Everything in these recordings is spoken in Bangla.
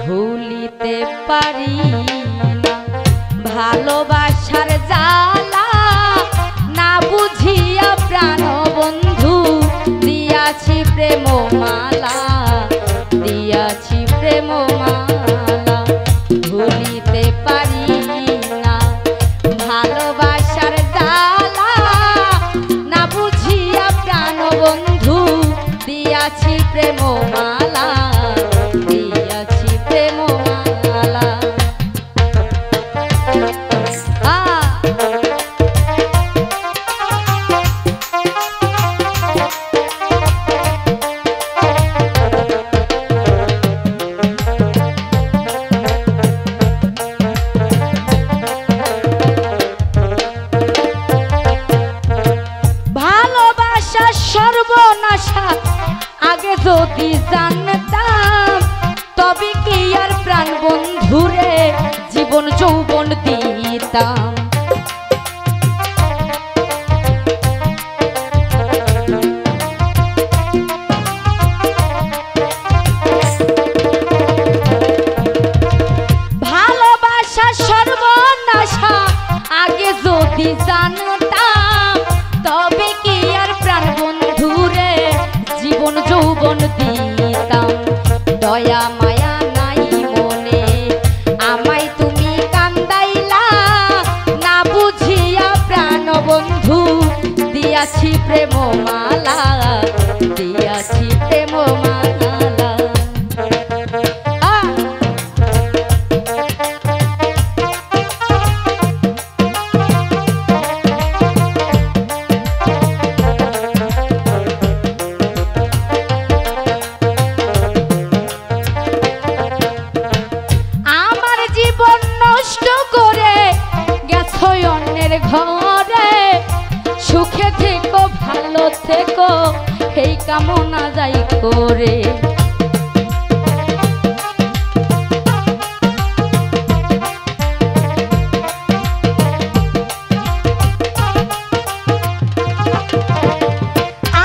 ভুলিতে পারি না ভালোবাসার জ্বালা, না বুঝিয়া প্রাণ বন্ধু দিয়াছি প্রেম মালা, দিয়াছি প্রেম মালা। ভুলিতে পারি না ভালোবাসার জ্বালা, না বুঝিয়া প্রাণ বন্ধু দিয়াছি প্রেম মালা, দিয়াছি প্রেম মালা। ভালোবাসা সর্বনাশা আগে যদি জানতাম, তবে কি আর প্রাণ বন্ধুরে জীবন যৌবন দিতাম। ভালোবাসা সর্বনাশা আগে যদি জানতাম, তবে কি আর প্রাণ বন্ধুরে জীবন যৌবন দিতাম। দয়া মায়া নাই মনে আমায় তুমি কান্দাইলা, না বুঝিয়া প্রাণ বন্ধু দিয়াছি প্রেম মালা, দিয়াছি প্রেম মালা। ঘরে সুখে থেকো ভালো থেকো এই কামনা যাই করে।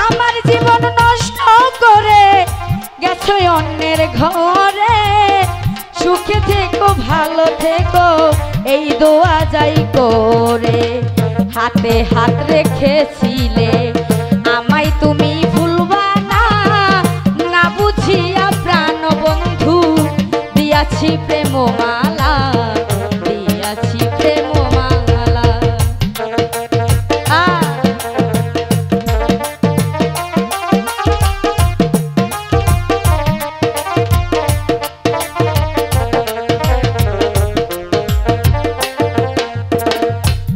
আমার জীবন নষ্ট করে গেছো অন্যের ঘরে, সুখে থেকো ভালো থেকো এই দোয়া যাই করে। হাতে হাত রেখেছিলে আমায় তুমি ভুলবা না, না বুঝিয়া প্রাণ বন্ধু দিয়াছি প্রেম মালা, দিয়াছি প্রেম মালা।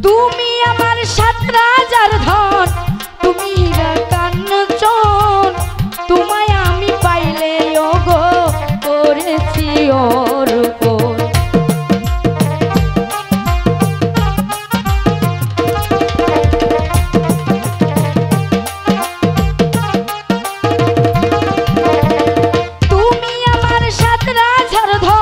তুমি আমার সাত রাজার ধন, তুমি হীরা কাঞ্চন, তোমায় আমি পাইলে ওগো করেছি অর্পণ। তুমি আমার সাত রাজার ধন,